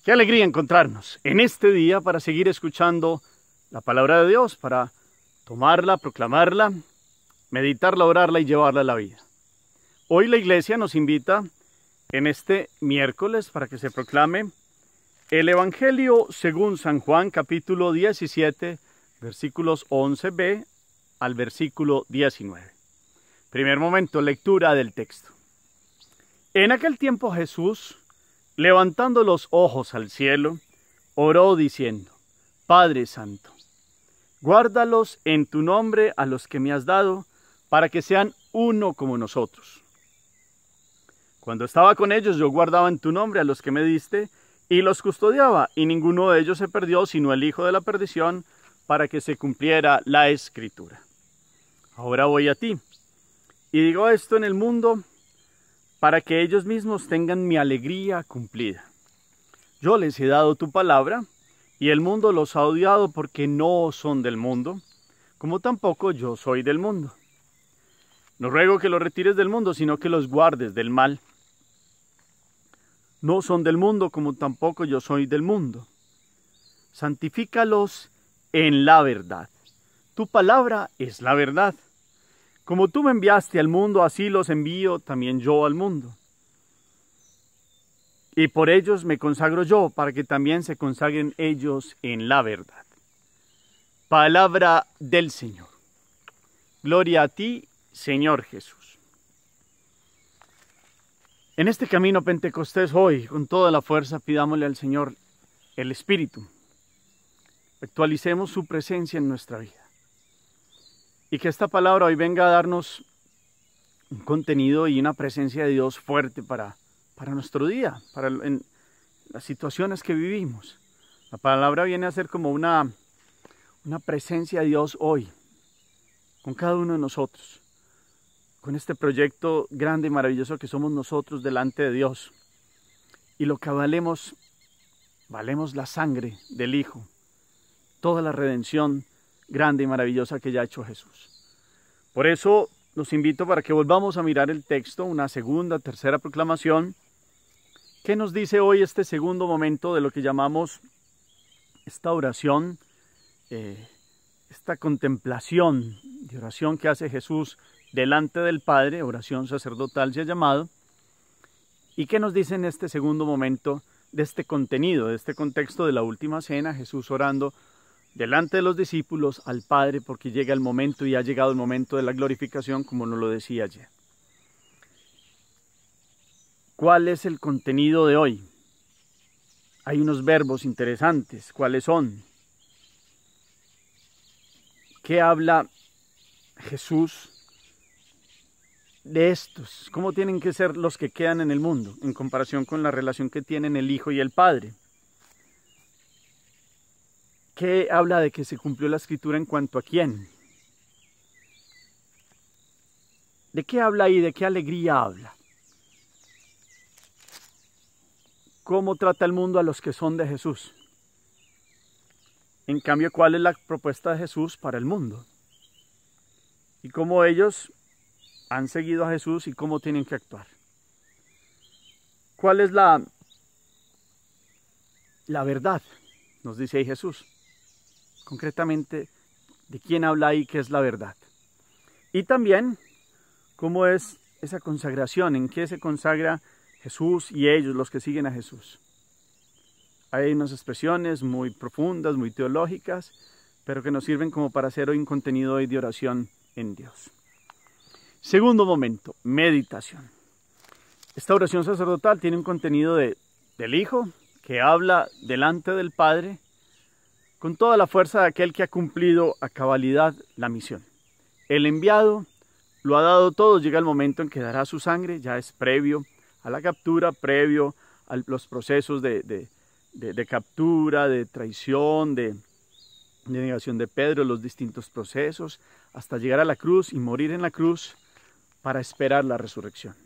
Qué alegría encontrarnos en este día para seguir escuchando la palabra de Dios, para tomarla, proclamarla, meditarla, orarla y llevarla a la vida. Hoy la iglesia nos invita en este miércoles para que se proclame el Evangelio según San Juan, capítulo 17, versículos 11b al versículo 19. Primer momento, lectura del texto. En aquel tiempo Jesús, levantando los ojos al cielo, oró diciendo: Padre Santo, guárdalos en tu nombre a los que me has dado, para que sean uno como nosotros. Cuando estaba con ellos, yo guardaba en tu nombre a los que me diste, y los custodiaba, y ninguno de ellos se perdió, sino el hijo de la perdición, para que se cumpliera la Escritura. Ahora voy a ti, y digo esto en el mundo, para que ellos mismos tengan mi alegría cumplida. Yo les he dado tu palabra, y el mundo los ha odiado porque no son del mundo, como tampoco yo soy del mundo. No ruego que los retires del mundo, sino que los guardes del mal. No son del mundo, como tampoco yo soy del mundo. Santifícalos en la verdad. Tu palabra es la verdad. Como tú me enviaste al mundo, así los envío también yo al mundo. Y por ellos me consagro yo, para que también se consagren ellos en la verdad. Palabra del Señor. Gloria a ti, Señor Jesús. En este camino Pentecostés hoy, con toda la fuerza, pidámosle al Señor el Espíritu. Actualicemos su presencia en nuestra vida. Y que esta palabra hoy venga a darnos un contenido y una presencia de Dios fuerte para nuestro día, en las situaciones que vivimos. La palabra viene a ser como una presencia de Dios hoy, con cada uno de nosotros, con este proyecto grande y maravilloso que somos nosotros delante de Dios. Y lo que valemos la sangre del Hijo, toda la redención grande y maravillosa que ya ha hecho Jesús. Por eso los invito para que volvamos a mirar el texto, una segunda, tercera proclamación. ¿Qué nos dice hoy este segundo momento de lo que llamamos esta oración, esta contemplación de oración que hace Jesús delante del Padre, oración sacerdotal se ha llamado? ¿Y qué nos dice en este segundo momento de este contenido, de este contexto de la última cena, Jesús orando delante de los discípulos al Padre, porque llega el momento y ha llegado el momento de la glorificación, como nos lo decía ayer? ¿Cuál es el contenido de hoy? Hay unos verbos interesantes. ¿Cuáles son? ¿Qué habla Jesús de estos? ¿Cómo tienen que ser los que quedan en el mundo en comparación con la relación que tienen el Hijo y el Padre? ¿Qué habla de que se cumplió la Escritura en cuanto a quién? ¿De qué habla y de qué alegría habla? ¿Cómo trata el mundo a los que son de Jesús? En cambio, ¿cuál es la propuesta de Jesús para el mundo? Y cómo ellos han seguido a Jesús y cómo tienen que actuar. ¿Cuál es la verdad? Nos dice ahí Jesús. Concretamente, ¿de quién habla ahí que es la verdad? Y también, ¿cómo es esa consagración? ¿En qué se consagra Jesús y ellos, los que siguen a Jesús? Hay unas expresiones muy profundas, muy teológicas, pero que nos sirven como para hacer hoy un contenido hoy de oración en Dios. Segundo momento, meditación. Esta oración sacerdotal tiene un contenido del Hijo, que habla delante del Padre, con toda la fuerza de aquel que ha cumplido a cabalidad la misión. El enviado lo ha dado todo, llega el momento en que dará su sangre, ya es previo a la captura, previo a los procesos de captura, de traición, de negación de Pedro, los distintos procesos, hasta llegar a la cruz y morir en la cruz para esperar la resurrección.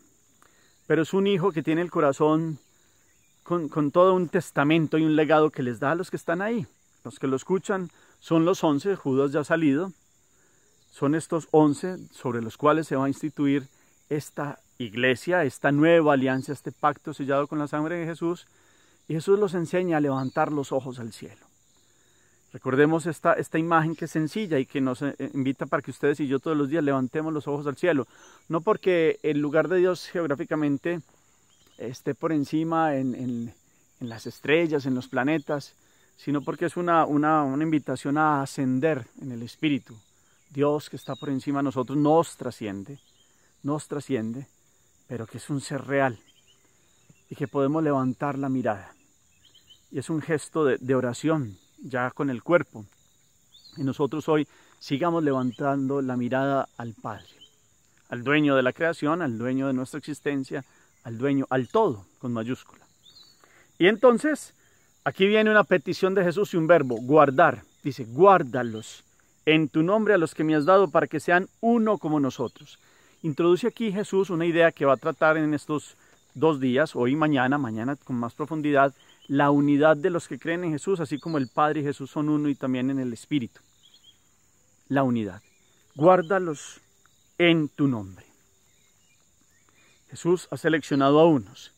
Pero es un hijo que tiene el corazón con todo un testamento y un legado que les da a los que están ahí. Los que lo escuchan son los 11, Judas ya ha salido, son estos 11 sobre los cuales se va a instituir esta iglesia, esta nueva alianza, este pacto sellado con la sangre de Jesús, Y Jesús los enseña a levantar los ojos al cielo. Recordemos esta imagen que es sencilla y que nos invita para que ustedes y yo todos los días levantemos los ojos al cielo. No porque el lugar de Dios geográficamente esté por encima en las estrellas, en los planetas, sino porque es una invitación a ascender en el Espíritu. Dios que está por encima de nosotros nos trasciende, pero que es un ser real y que podemos levantar la mirada. Y es un gesto de oración, ya con el cuerpo. Y nosotros hoy sigamos levantando la mirada al Padre, al dueño de la creación, al dueño de nuestra existencia, al todo, con mayúscula. Y entonces, aquí viene una petición de Jesús y un verbo, guardar. Dice, guárdalos en tu nombre a los que me has dado para que sean uno como nosotros. Introduce aquí Jesús una idea que va a tratar en estos 2 días, hoy y mañana con más profundidad, la unidad de los que creen en Jesús, así como el Padre y Jesús son uno y también en el Espíritu. La unidad. Guárdalos en tu nombre. Jesús ha seleccionado a unos.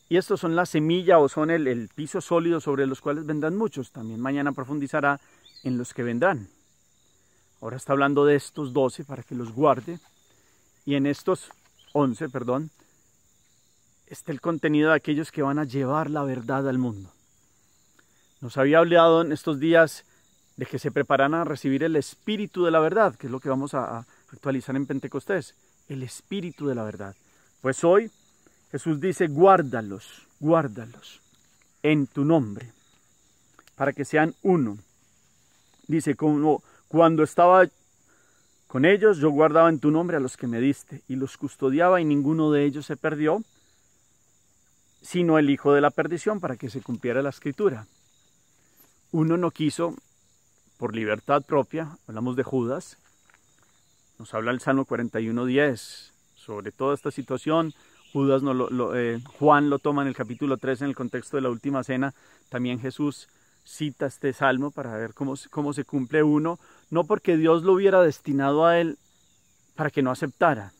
Y estos son la semilla o son el piso sólido sobre los cuales vendrán muchos. También mañana profundizará en los que vendrán. Ahora está hablando de estos 12 para que los guarde. Y en estos 11, está el contenido de aquellos que van a llevar la verdad al mundo. Nos había hablado en estos días de que se preparan a recibir el Espíritu de la verdad, que es lo que vamos a actualizar en Pentecostés. El Espíritu de la verdad. Pues hoy Jesús dice, guárdalos en tu nombre, para que sean uno. Dice, como cuando estaba con ellos, yo guardaba en tu nombre a los que me diste, y los custodiaba, y ninguno de ellos se perdió, sino el hijo de la perdición, para que se cumpliera la escritura. Uno no quiso, por libertad propia, hablamos de Judas, nos habla el Salmo 41:10, sobre toda esta situación. Judas Juan lo toma en el capítulo 3 en el contexto de la última cena. También Jesús cita este salmo para ver cómo se cumple uno, no porque Dios lo hubiera destinado a él para que no aceptara,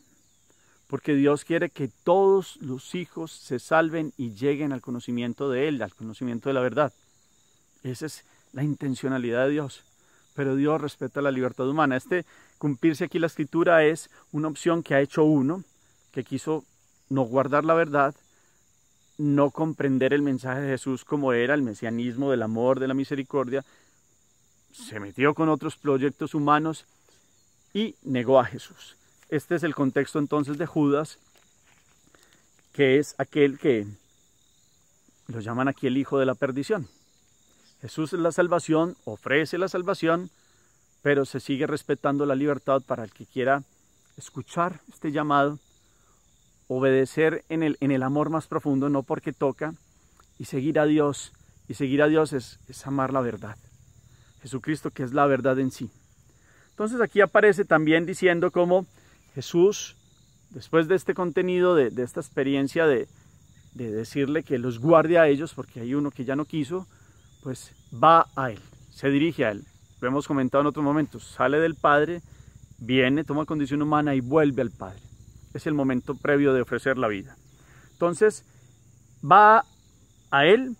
porque Dios quiere que todos los hijos se salven y lleguen al conocimiento de Él, al conocimiento de la verdad. Esa es la intencionalidad de Dios, pero Dios respeta la libertad humana. Cumplirse aquí la escritura es una opción que ha hecho uno, que quiso no guardar la verdad, no comprender el mensaje de Jesús como era, el mesianismo del amor, de la misericordia, se metió con otros proyectos humanos y negó a Jesús. Este es el contexto entonces de Judas, que es aquel que lo llaman aquí el hijo de la perdición. Jesús es la salvación, ofrece la salvación, pero se sigue respetando la libertad para el que quiera escuchar este llamado, obedecer en el amor más profundo, no porque toca, y seguir a Dios. Y seguir a Dios es amar la verdad. Jesucristo, que es la verdad en sí. Entonces aquí aparece también diciendo cómo Jesús, después de este contenido, de esta experiencia de decirle que los guarde a ellos, porque hay uno que ya no quiso, pues va a Él, se dirige a Él. Lo hemos comentado en otros momentos, sale del Padre, viene, toma condición humana y vuelve al Padre. Es el momento previo de ofrecer la vida. Entonces, va a Él,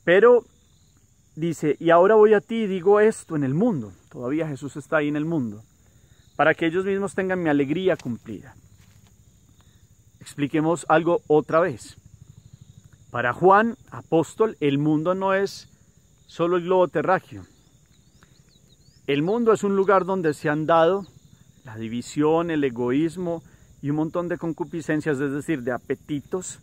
pero dice, y ahora voy a ti y digo esto en el mundo. Todavía Jesús está ahí en el mundo, para que ellos mismos tengan mi alegría cumplida. Expliquemos algo otra vez. Para Juan, apóstol, el mundo no es solo el globo terráqueo. El mundo es un lugar donde se han dado la división, el egoísmo y un montón de concupiscencias, es decir, de apetitos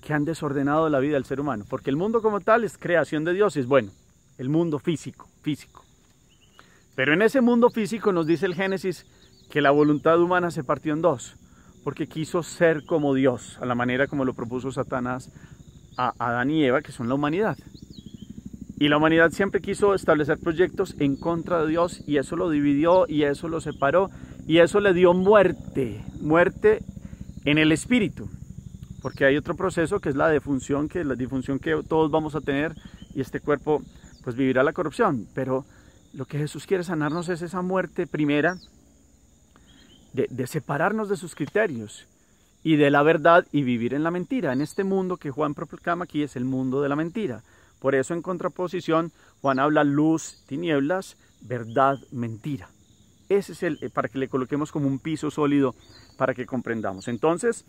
que han desordenado la vida del ser humano. Porque el mundo como tal es creación de Dios, es bueno, el mundo físico. Pero en ese mundo físico nos dice el Génesis que la voluntad humana se partió en dos, porque quiso ser como Dios, a la manera como lo propuso Satanás a Adán y Eva, que son la humanidad. Y la humanidad siempre quiso establecer proyectos en contra de Dios, y eso lo dividió, y eso lo separó, y eso le dio muerte en el espíritu. Porque hay otro proceso que es la defunción, que todos vamos a tener, y este cuerpo pues vivirá la corrupción. Pero lo que Jesús quiere sanarnos es esa muerte primera, de separarnos de sus criterios y de la verdad y vivir en la mentira. En este mundo que Juan proclama aquí es el mundo de la mentira. Por eso en contraposición Juan habla luz, tinieblas, verdad, mentira. Ese es para que le coloquemos como un piso sólido para que comprendamos. Entonces,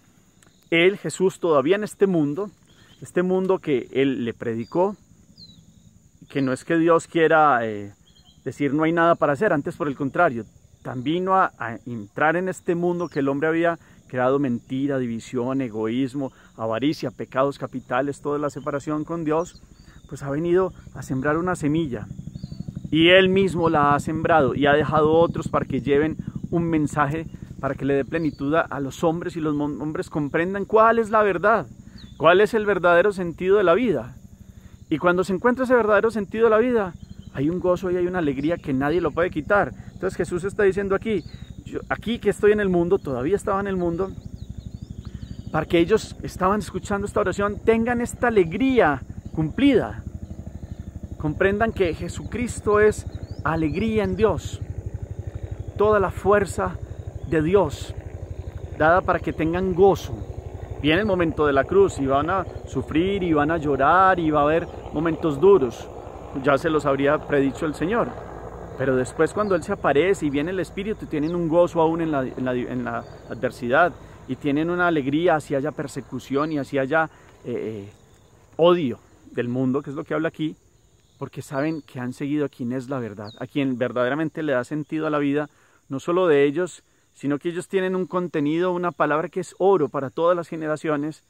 Jesús todavía en este mundo que él le predicó, que no es que Dios quiera decir no hay nada para hacer, antes por el contrario, también vino a entrar en este mundo que el hombre había creado mentira, división, egoísmo, avaricia, pecados capitales, toda la separación con Dios, pues ha venido a sembrar una semilla y Él mismo la ha sembrado y ha dejado otros para que lleven un mensaje para que le dé plenitud a los hombres y los hombres comprendan cuál es la verdad, cuál es el verdadero sentido de la vida. Y cuando se encuentra ese verdadero sentido de la vida, hay un gozo y hay una alegría que nadie lo puede quitar. Entonces Jesús está diciendo aquí, aquí que estoy en el mundo, todavía estaba en el mundo, para que ellos estaban escuchando esta oración, tengan esta alegría cumplida. Comprendan que Jesucristo es alegría en Dios, toda la fuerza de Dios, dada para que tengan gozo. Viene el momento de la cruz y van a sufrir y van a llorar y va a haber momentos duros, ya se los habría predicho el Señor, pero después cuando Él se aparece y viene el Espíritu, tienen un gozo aún en la adversidad y tienen una alegría si haya persecución y si haya odio del mundo, que es lo que habla aquí, porque saben que han seguido a quien es la verdad, a quien verdaderamente le da sentido a la vida, no solo de ellos, sino que ellos tienen un contenido, una palabra que es oro para todas las generaciones,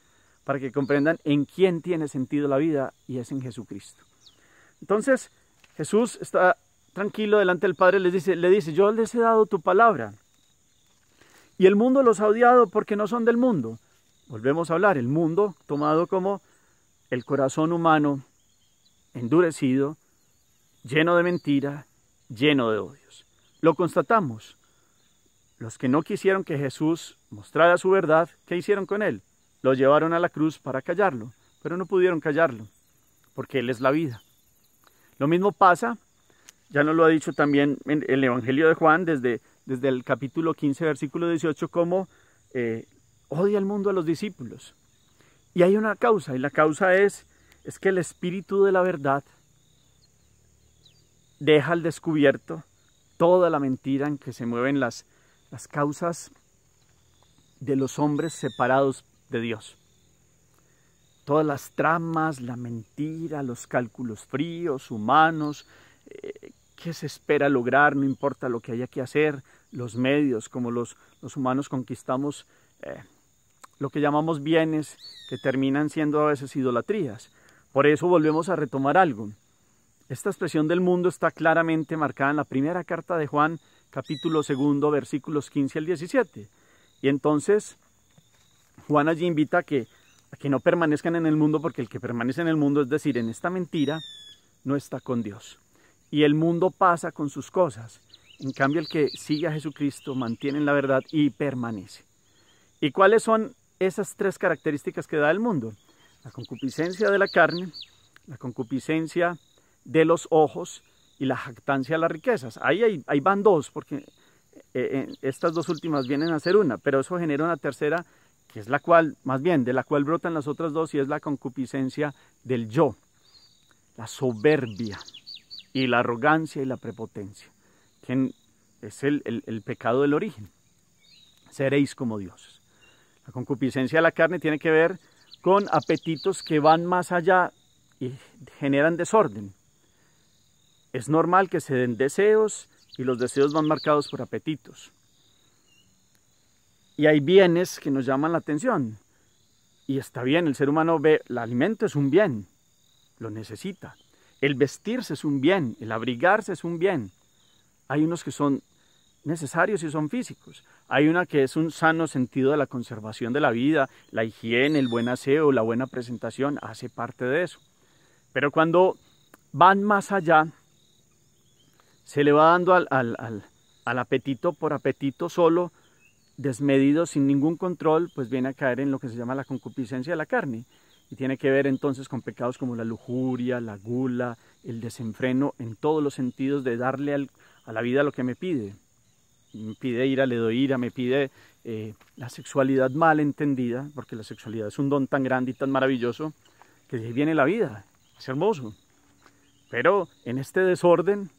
para que comprendan en quién tiene sentido la vida, y es en Jesucristo. Entonces, Jesús está tranquilo delante del Padre, le dice, yo les he dado tu palabra, y el mundo los ha odiado porque no son del mundo. Volvemos a hablar, el mundo tomado como el corazón humano endurecido, lleno de mentira, lleno de odios. Lo constatamos. Los que no quisieron que Jesús mostrara su verdad, ¿qué hicieron con Él? Lo llevaron a la cruz para callarlo, pero no pudieron callarlo, porque Él es la vida. Lo mismo pasa, ya nos lo ha dicho también en el Evangelio de Juan, desde el capítulo 15, versículo 18, cómo odia el mundo a los discípulos. Y hay una causa, y la causa es que el Espíritu de la verdad deja al descubierto toda la mentira en que se mueven las causas de los hombres separados de Dios. Todas las tramas, la mentira, los cálculos fríos, humanos, qué se espera lograr, no importa lo que haya que hacer, los medios, como los humanos conquistamos lo que llamamos bienes, que terminan siendo a veces idolatrías. Por eso volvemos a retomar algo. Esta expresión del mundo está claramente marcada en la primera carta de Juan, capítulo 2, versículos 15 al 17. Y entonces Juan allí invita a que no permanezcan en el mundo, porque el que permanece en el mundo, es decir, en esta mentira, no está con Dios. Y el mundo pasa con sus cosas. En cambio, el que sigue a Jesucristo mantiene la verdad y permanece. ¿Y cuáles son esas tres características que da el mundo? La concupiscencia de la carne, la concupiscencia de los ojos y la jactancia de las riquezas. Ahí van dos, porque estas dos últimas vienen a ser una, pero eso genera una tercera, que es la cual, más bien, de la cual brotan las otras dos, y es la concupiscencia del yo, la soberbia y la arrogancia y la prepotencia, que es el pecado del origen. Seréis como dioses. La concupiscencia de la carne tiene que ver con apetitos que van más allá y generan desorden. Es normal que se den deseos y los deseos van marcados por apetitos. Y hay bienes que nos llaman la atención. Y está bien, el ser humano ve, el alimento es un bien, lo necesita. El vestirse es un bien, el abrigarse es un bien. Hay unos que son necesarios y son físicos. Hay una que es un sano sentido de la conservación de la vida, la higiene, el buen aseo, la buena presentación, hace parte de eso. Pero cuando van más allá, se le va dando al apetito por apetito solo, desmedido, sin ningún control, pues viene a caer en lo que se llama la concupiscencia de la carne. Y tiene que ver entonces con pecados como la lujuria, la gula, el desenfreno, en todos los sentidos de darle a la vida lo que me pide. Me pide ira, le doy ira, me pide la sexualidad mal entendida, porque la sexualidad es un don tan grande y tan maravilloso, que de ahí viene la vida, es hermoso. Pero en este desorden,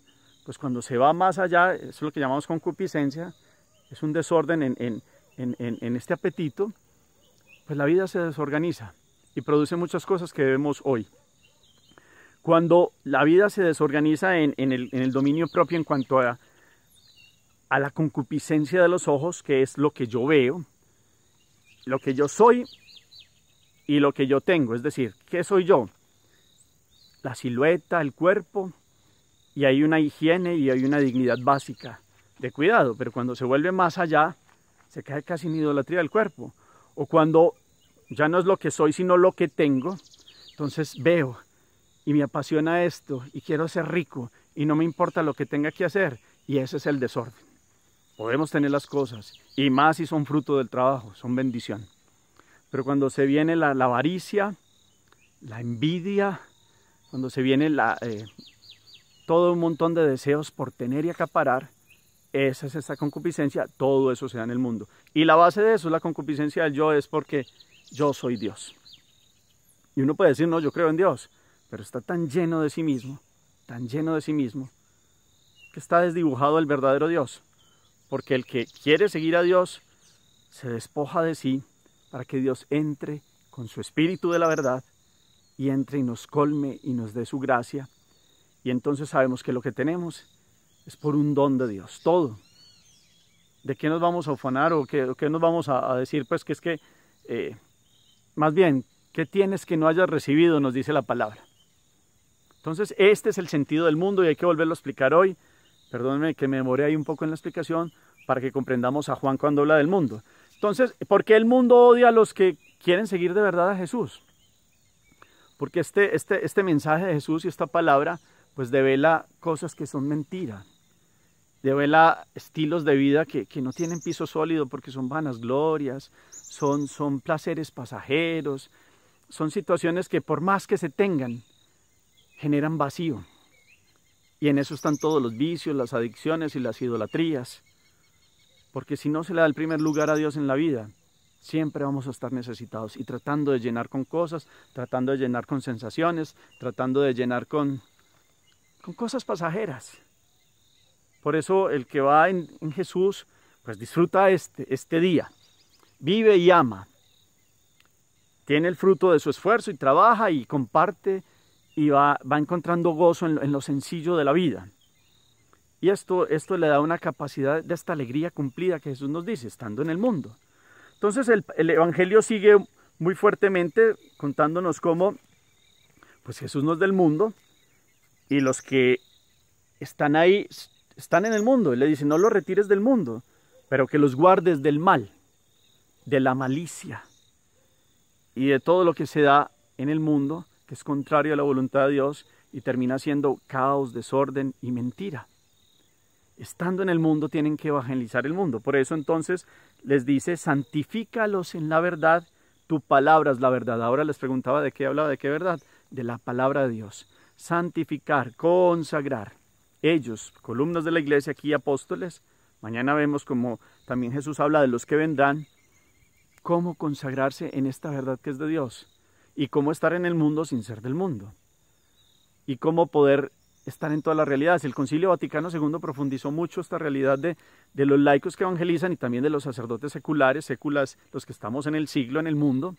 pues cuando se va más allá, eso es lo que llamamos concupiscencia, es un desorden en este apetito, pues la vida se desorganiza y produce muchas cosas que vemos hoy. Cuando la vida se desorganiza en el dominio propio en cuanto a la concupiscencia de los ojos, que es lo que yo veo, lo que yo soy y lo que yo tengo, es decir, ¿qué soy yo? La silueta, el cuerpo, y hay una higiene y hay una dignidad básica de cuidado, pero cuando se vuelve más allá, se cae casi en idolatría del cuerpo, o cuando ya no es lo que soy, sino lo que tengo, entonces veo y me apasiona esto y quiero ser rico y no me importa lo que tenga que hacer, y ese es el desorden. Podemos tener las cosas, y más si son fruto del trabajo, son bendición. Pero cuando se viene la avaricia, la envidia, cuando se viene todo un montón de deseos por tener y acaparar, esa es esta concupiscencia, todo eso se da en el mundo. Y la base de eso, la concupiscencia del yo, es porque yo soy Dios. Y uno puede decir, no, yo creo en Dios, pero está tan lleno de sí mismo, que está desdibujado el verdadero Dios. Porque el que quiere seguir a Dios se despoja de sí para que Dios entre con su espíritu de la verdad y entre y nos colme y nos dé su gracia. Y entonces sabemos que lo que tenemos es por un don de Dios, todo. ¿De qué nos vamos a ufanar o qué nos vamos a decir? Pues que es que, más bien, ¿qué tienes que no hayas recibido? Nos dice la palabra. Entonces este es el sentido del mundo y hay que volverlo a explicar hoy. Perdónenme que me demoré ahí un poco en la explicación para que comprendamos a Juan cuando habla del mundo. Entonces, ¿por qué el mundo odia a los que quieren seguir de verdad a Jesús? Porque este mensaje de Jesús y esta palabra pues devela cosas que son mentira. Devela estilos de vida que no tienen piso sólido porque son vanaglorias, son placeres pasajeros, son situaciones que por más que se tengan, generan vacío. Y en eso están todos los vicios, las adicciones y las idolatrías. Porque si no se le da el primer lugar a Dios en la vida, siempre vamos a estar necesitados y tratando de llenar con cosas, tratando de llenar con sensaciones, tratando de llenar con cosas pasajeras. Por eso el que va en Jesús, pues disfruta este día, vive y ama, tiene el fruto de su esfuerzo y trabaja y comparte y va encontrando gozo en lo sencillo de la vida. Y esto le da una capacidad de esta alegría cumplida que Jesús nos dice, estando en el mundo. Entonces el Evangelio sigue muy fuertemente contándonos cómo pues Jesús no es del mundo y los que están ahí están en el mundo. Él le dice, no los retires del mundo, pero que los guardes del mal, de la malicia y de todo lo que se da en el mundo, que es contrario a la voluntad de Dios y termina siendo caos, desorden y mentira. Estando en el mundo tienen que evangelizar el mundo. Por eso entonces les dice, santifícalos en la verdad, tu palabra es la verdad. Ahora les preguntaba de qué hablaba, de qué verdad, de la palabra de Dios. Santificar, consagrar. Ellos, columnas de la iglesia, aquí apóstoles. Mañana vemos como también Jesús habla de los que vendrán. Cómo consagrarse en esta verdad que es de Dios. Y cómo estar en el mundo sin ser del mundo. Y cómo poder estar en todas las realidades. El Concilio Vaticano II profundizó mucho esta realidad de los laicos que evangelizan y también de los sacerdotes seculares, los que estamos en el siglo, en el mundo.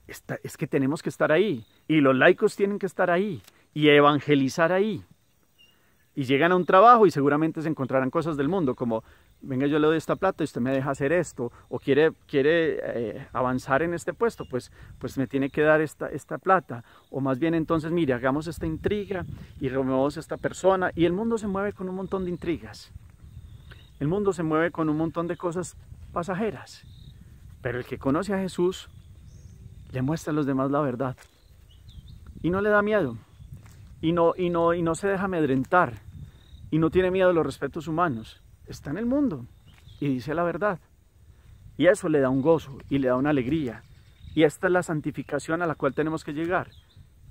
Es que tenemos que estar ahí. Y los laicos tienen que estar ahí y evangelizar ahí. Y llegan a un trabajo y seguramente se encontrarán cosas del mundo como, venga, yo le doy esta plata y usted me deja hacer esto, o quiere avanzar en este puesto, pues me tiene que dar esta plata, o más bien entonces, mire, hagamos esta intriga y removemos a esta persona, y el mundo se mueve con un montón de intrigas, el mundo se mueve con un montón de cosas pasajeras, pero el que conoce a Jesús le muestra a los demás la verdad, y no le da miedo, y no se deja amedrentar, y no tiene miedo de los respetos humanos. Está en el mundo y dice la verdad. Y eso le da un gozo y le da una alegría. Y esta es la santificación a la cual tenemos que llegar.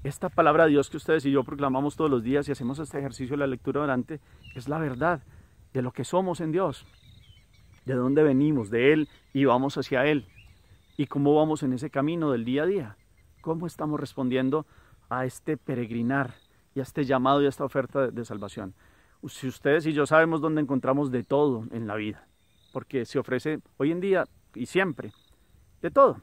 Esta palabra de Dios que ustedes y yo proclamamos todos los días y hacemos este ejercicio de la lectura orante, es la verdad de lo que somos en Dios. de dónde venimos, de Él, y vamos hacia Él. Y cómo vamos en ese camino del día a día. Cómo estamos respondiendo a este peregrinar y a este llamado y a esta oferta de salvación. Si ustedes y yo sabemos dónde encontramos de todo en la vida, porque se ofrece hoy en día y siempre, de todo.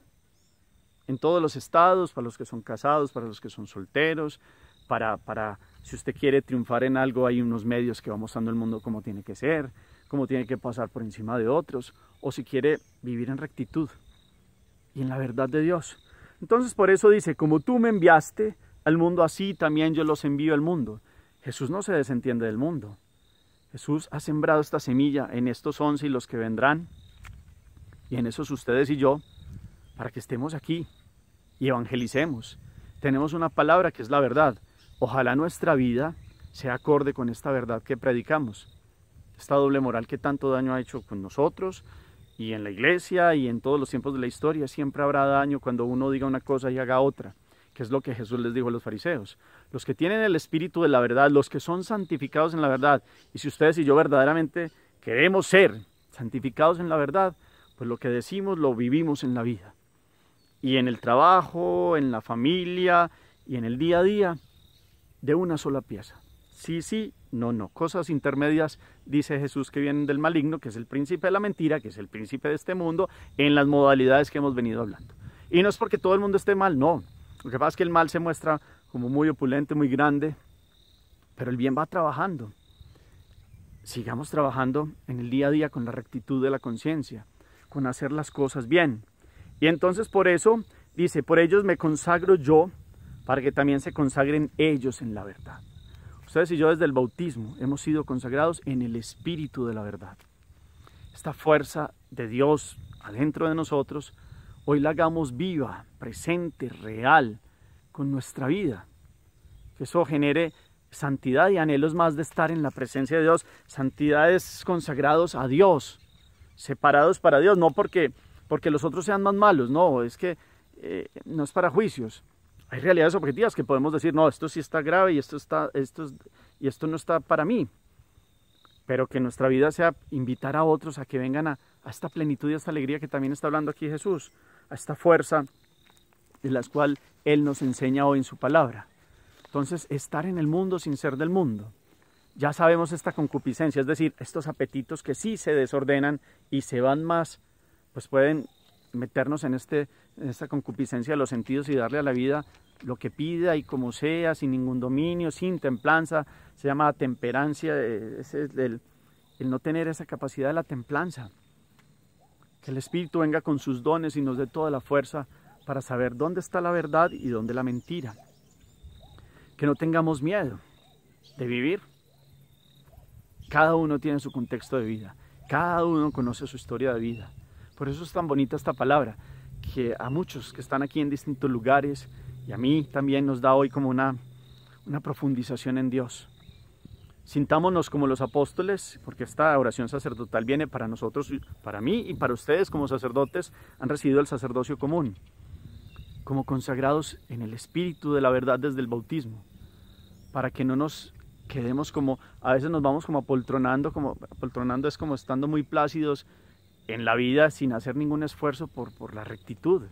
En todos los estados, para los que son casados, para los que son solteros, para si usted quiere triunfar en algo, hay unos medios que va mostrando el mundo cómo tiene que ser, cómo tiene que pasar por encima de otros, o si quiere vivir en rectitud y en la verdad de Dios. Entonces por eso dice, como tú me enviaste al mundo, así también yo los envío al mundo. Jesús no se desentiende del mundo. Jesús ha sembrado esta semilla en estos 11 y los que vendrán, y en esos ustedes y yo, para que estemos aquí y evangelicemos. Tenemos una palabra que es la verdad. Ojalá nuestra vida sea acorde con esta verdad que predicamos. Esta doble moral que tanto daño ha hecho con nosotros y en la iglesia y en todos los tiempos de la historia. Siempre habrá daño cuando uno diga una cosa y haga otra, que es lo que Jesús les dijo a los fariseos. Los que tienen el espíritu de la verdad, los que son santificados en la verdad, y si ustedes y yo verdaderamente queremos ser santificados en la verdad, pues lo que decimos lo vivimos en la vida. Y en el trabajo, en la familia y en el día a día, de una sola pieza. Sí, sí, no, no. Cosas intermedias, dice Jesús, que vienen del maligno, que es el príncipe de la mentira, que es el príncipe de este mundo, en las modalidades que hemos venido hablando. Y no es porque todo el mundo esté mal, no. Lo que pasa es que el mal se muestra como muy opulente, muy grande, pero el bien va trabajando. Sigamos trabajando en el día a día con la rectitud de la conciencia, con hacer las cosas bien. Y entonces por eso dice, por ellos me consagro yo, para que también se consagren ellos en la verdad. Ustedes y yo desde el bautismo hemos sido consagrados en el espíritu de la verdad. Esta fuerza de Dios adentro de nosotros, hoy la hagamos viva, presente, real, con nuestra vida. Que eso genere santidad y anhelos más de estar en la presencia de Dios. Santidades consagrados a Dios, separados para Dios, no porque los otros sean más malos, no, es que no es para juicios. Hay realidades objetivas que podemos decir, no, esto sí está grave y esto no está para mí. Pero que nuestra vida sea invitar a otros a que vengan a esta plenitud y a esta alegría que también está hablando aquí Jesús, a esta fuerza de la cual Él nos enseña hoy en su palabra. Entonces, estar en el mundo sin ser del mundo. Ya sabemos esta concupiscencia, es decir, estos apetitos que sí se desordenan y se van más, pues pueden meternos en esta concupiscencia de los sentidos y darle a la vida lo que pida y como sea, sin ningún dominio, sin templanza. Se llama temperancia, es el no tener esa capacidad de la templanza. Que el Espíritu venga con sus dones y nos dé toda la fuerza para saber dónde está la verdad y dónde la mentira. Que no tengamos miedo de vivir. Cada uno tiene su contexto de vida, cada uno conoce su historia de vida. Por eso es tan bonita esta palabra, que a muchos que están aquí en distintos lugares, y a mí también nos da hoy como una profundización en Dios. Sintámonos como los apóstoles, porque esta oración sacerdotal viene para nosotros, para mí y para ustedes como sacerdotes, han recibido el sacerdocio común, como consagrados en el espíritu de la verdad desde el bautismo, para que no nos quedemos como, a veces nos vamos como apoltronando es como estando muy plácidos en la vida sin hacer ningún esfuerzo por la rectitud.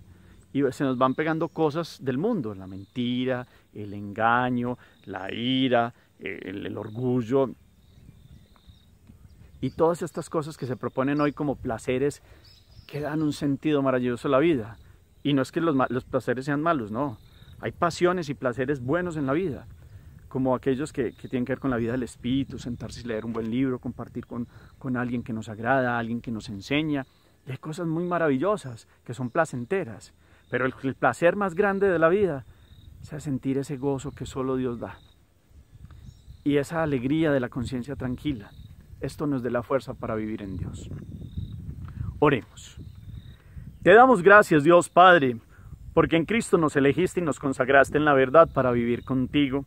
Y se nos van pegando cosas del mundo, la mentira, el engaño, la ira, el orgullo. Y todas estas cosas que se proponen hoy como placeres que dan un sentido maravilloso a la vida. Y no es que los placeres sean malos, no. Hay pasiones y placeres buenos en la vida, como aquellos que tienen que ver con la vida del espíritu, sentarse y leer un buen libro, compartir con alguien que nos agrada, alguien que nos enseña. Y hay cosas muy maravillosas que son placenteras, pero el placer más grande de la vida es sentir ese gozo que solo Dios da y esa alegría de la conciencia tranquila. Esto nos dé la fuerza para vivir en Dios. Oremos. Te damos gracias, Dios Padre, porque en Cristo nos elegiste y nos consagraste en la verdad para vivir contigo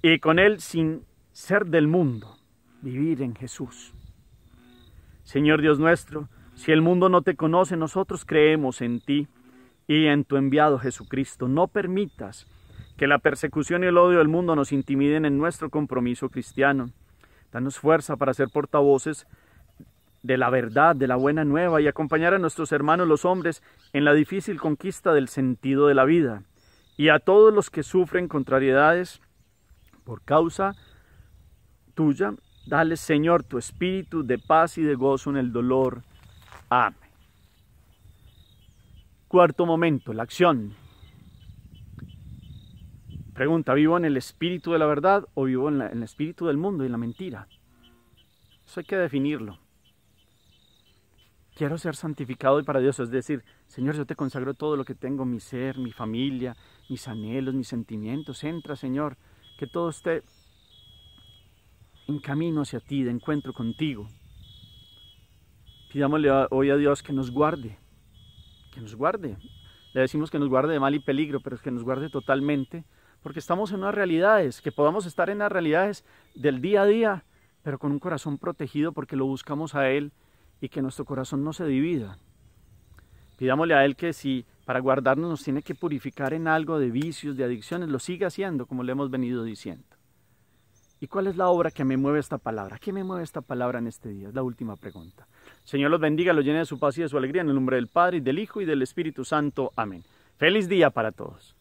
y con Él sin ser del mundo, vivir en Jesús. Señor Dios nuestro, si el mundo no te conoce, nosotros creemos en ti y en tu enviado Jesucristo. No permitas que la persecución y el odio del mundo nos intimiden en nuestro compromiso cristiano. Danos fuerza para ser portavoces de la verdad, de la buena nueva, y acompañar a nuestros hermanos los hombres en la difícil conquista del sentido de la vida, y a todos los que sufren contrariedades por causa tuya, dale, Señor, tu espíritu de paz y de gozo en el dolor. Amén. Cuarto momento, la acción. Pregunta, ¿vivo en el espíritu de la verdad o vivo en el espíritu del mundo y en la mentira? Eso hay que definirlo. Quiero ser santificado y para Dios, es decir, Señor, yo te consagro todo lo que tengo, mi ser, mi familia, mis anhelos, mis sentimientos. Entra, Señor, que todo esté en camino hacia ti, de encuentro contigo. Pidámosle hoy a Dios que nos guarde, que nos guarde. Le decimos que nos guarde de mal y peligro, pero es que nos guarde totalmente, porque estamos en unas realidades, que podamos estar en las realidades del día a día, pero con un corazón protegido porque lo buscamos a Él, y que nuestro corazón no se divida. Pidámosle a Él que si para guardarnos nos tiene que purificar en algo de vicios, de adicciones, lo siga haciendo como le hemos venido diciendo. ¿Y cuál es la obra que me mueve esta palabra? ¿Qué me mueve esta palabra en este día? Es la última pregunta. Señor los bendiga, los llene de su paz y de su alegría, en el nombre del Padre, y del Hijo, y del Espíritu Santo. Amén. Feliz día para todos.